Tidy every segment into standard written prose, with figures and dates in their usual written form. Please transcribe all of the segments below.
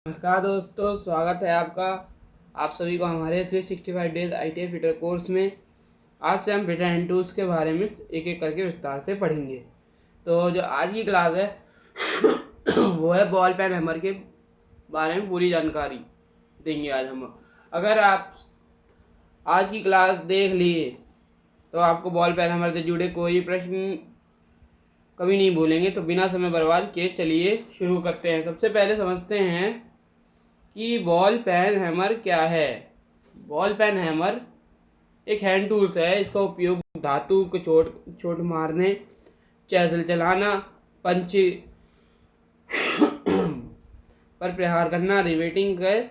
नमस्कार दोस्तों, स्वागत है आपका आप सभी को हमारे 365 डेज ITI फिटर कोर्स में। आज से हम फिटर हैंड टूल्स के बारे में एक एक करके विस्तार से पढ़ेंगे। तो जो आज की क्लास है वो है बॉल पेन हैमर के बारे में पूरी जानकारी देंगे आज हम। अगर आप आज की क्लास देख लिए तो आपको बॉल पेन हैमर से जुड़े कोई प्रश्न कभी नहीं भूलेंगे। तो बिना समय बर्बाद किए चलिए शुरू करते हैं। सबसे पहले समझते हैं कि बॉल पेन हैमर क्या है। बॉल पेन हैमर एक हैंड टूल्स है। इसका उपयोग धातु को चोट मारने, चैसल चलाना, पंच पर प्रहार करना, रिवेटिंग के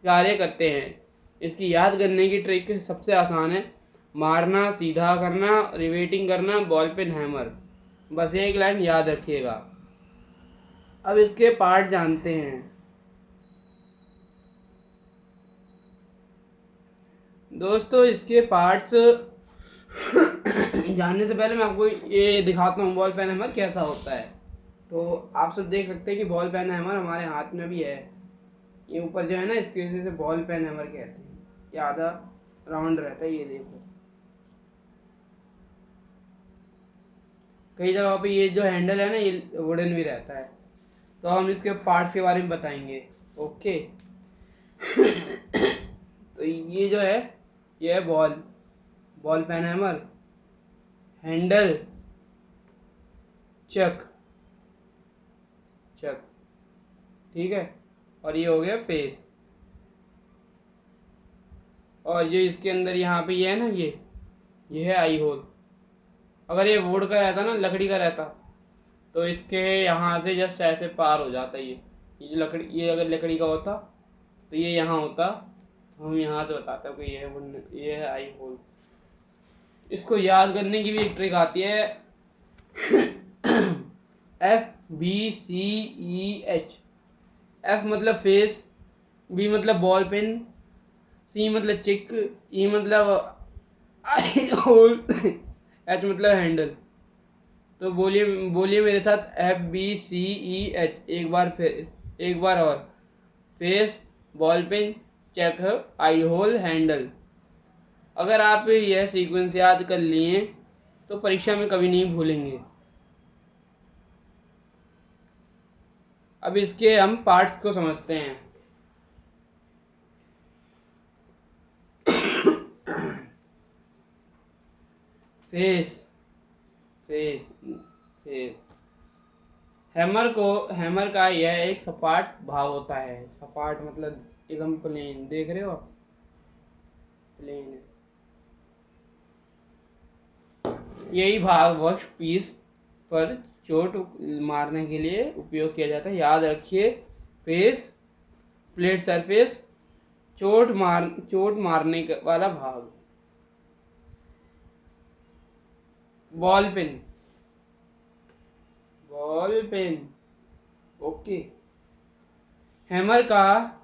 कार्य करते हैं। इसकी याद करने की ट्रिक सबसे आसान है। मारना, सीधा करना, रिवेटिंग करना, बॉल पेन हैमर। बस एक लाइन याद रखिएगा। अब इसके पार्ट जानते हैं। दोस्तों, इसके पार्ट्स जानने से पहले मैं आपको ये दिखाता हूँ बॉल पेन हैमर कैसा होता है। तो आप सब देख सकते हैं कि बॉल पेन हैमर हमारे हाथ में भी है। ये ऊपर जो है ना, इसकी वजह से बॉल पेन हैमर कहते हैं। ये आधा राउंड रहता है, ये देखो। कई जगहों पे ये जो हैंडल है ना, ये वुडन भी रहता है। तो हम इसके पार्ट्स के बारे में बताएंगे। ओके। तो ये जो है, ये है बॉल पेन हैमर, हैंडल, चक, ठीक है। और ये हो गया फेस। और ये इसके अंदर यहाँ पे ये है ना, ये है आई होल। अगर ये वुड का रहता ना, लकड़ी का रहता, तो इसके यहाँ से जस्ट ऐसे पार हो जाता। ये जो लकड़ी, ये अगर लकड़ी का होता तो ये यहाँ होता। हम यहाँ से बताते हैं कि ये है आई होल। इसको याद करने की भी एक ट्रिक आती है। FBCEH। F मतलब फेस, B मतलब बॉल पेन, C मतलब चिक, E मतलब आई होल, H मतलब हैंडल। तो बोलिए बोलिए मेरे साथ, FBCEH। एक बार और। फेस, बॉल पेन, चेक, आई होल, हैंडल। अगर आप यह सीक्वेंस याद कर लिए तो परीक्षा में कभी नहीं भूलेंगे। अब इसके हम पार्ट्स को समझते हैं। फेस फेस फेस हैमर का यह एक सपाट भाग होता है। सपाट मतलब एकदम प्लेन। देख रहे हो आप, प्लेन है। यही भाग वर्क पीस पर चोट मारने के लिए उपयोग किया जाता है। याद रखिए, फेस, प्लेट सरफेस, चोट मारने वाला भाग। Ball pen. ओके। हैमर का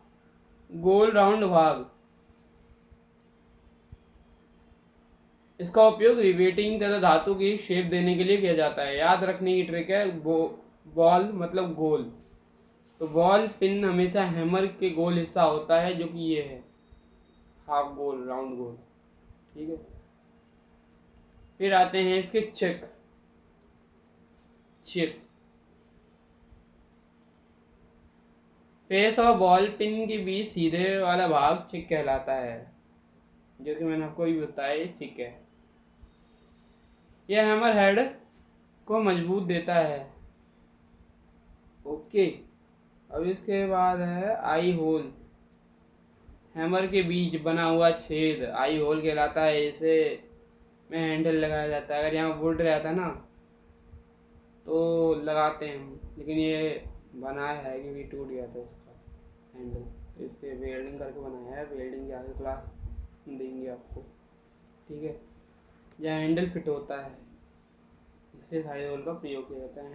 गोल राउंड भाग। इसका उपयोग रिवेटिंग तथा धातु की शेप देने के लिए किया जाता है। याद रखने की ट्रिक है, बॉल मतलब गोल। तो बॉल पिन हमेशा हैमर के गोल हिस्सा होता है, जो कि ये है, हाफ गोल, राउंड गोल, ठीक है। फिर आते हैं इसके चेक। फेस और बॉल पिन के बीच सीधे वाला भाग चिक कहलाता है, जो कि मैंने आपको भी बताया, ये चिक है। यह हैमर हेड को मजबूत देता है। ओके। अब इसके बाद है आई होल। हैमर के बीच बना हुआ छेद आई होल कहलाता है। इसे में हैंडल लगाया जाता है। अगर यहाँ वुड रहता ना तो लगाते हैं हम, लेकिन ये बनाया है कि टूट गया था इसका हैंडल, तो इसके वेल्डिंग करके बनाया है। वेल्डिंग की आगे क्लास देंगे आपको, ठीक है। जहाँ हैंडल फिट होता है, इससे आई होल का प्रयोग किया जाता है।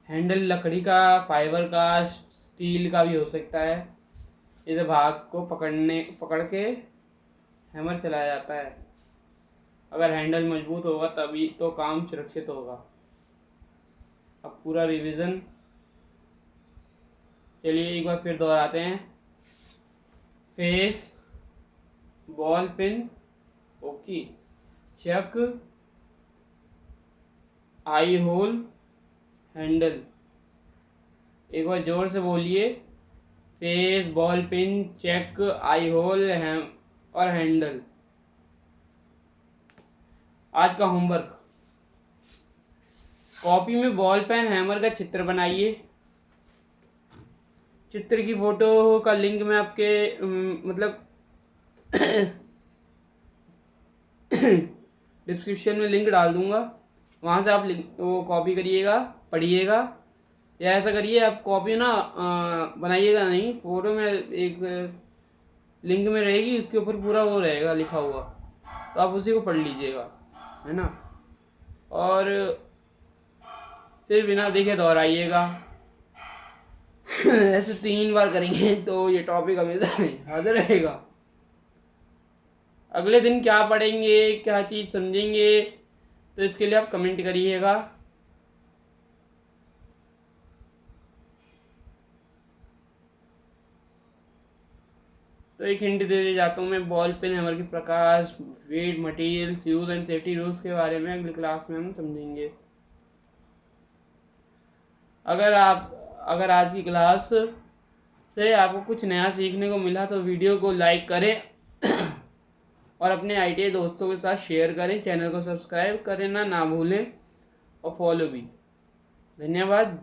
हैंडल लकड़ी का, फाइबर का, स्टील का भी हो सकता है। इस भाग को पकड़ के हैमर चलाया जाता है। अगर हैंडल मजबूत होगा तभी तो काम सुरक्षित होगा। अब पूरा रिवीजन। चलिए एक बार फिर दोहराते हैं। फेस, बॉल पिन, ओके, चक, आई होल, हैंडल। एक बार जोर से बोलिए। फेस, बॉल पिन, चेक, आई होल और हैंडल। आज का होमवर्क, कॉपी में बॉल पेन हैमर का चित्र बनाइए। चित्र की फोटो का लिंक मैं आपके मतलब डिस्क्रिप्शन में लिंक डाल दूंगा, वहाँ से आप वो कॉपी करिएगा, पढ़िएगा। या ऐसा करिए, आप कॉपी ना बनाइएगा नहीं, फोटो में एक लिंक में रहेगी, उसके ऊपर पूरा वो रहेगा लिखा हुआ, तो आप उसी को पढ़ लीजिएगा, है ना। और फिर बिना देखे दोहराइएगा। ऐसे 3 बार करेंगे तो ये टॉपिक हमेशा याद रहेगा। अगले दिन क्या पढ़ेंगे, क्या चीज़ समझेंगे, तो इसके लिए आप कमेंट करिएगा। तो एक हिंट दे जाता हूँ मैं, बॉल पेन हैमर के प्रकार, weight, materials, use and safety rules के बारे में अगली क्लास में हम समझेंगे। अगर आज की क्लास से आपको कुछ नया सीखने को मिला तो वीडियो को लाइक करें और अपने आईटीआई दोस्तों के साथ शेयर करें। चैनल को सब्सक्राइब करें ना भूलें, और फॉलो भी। धन्यवाद।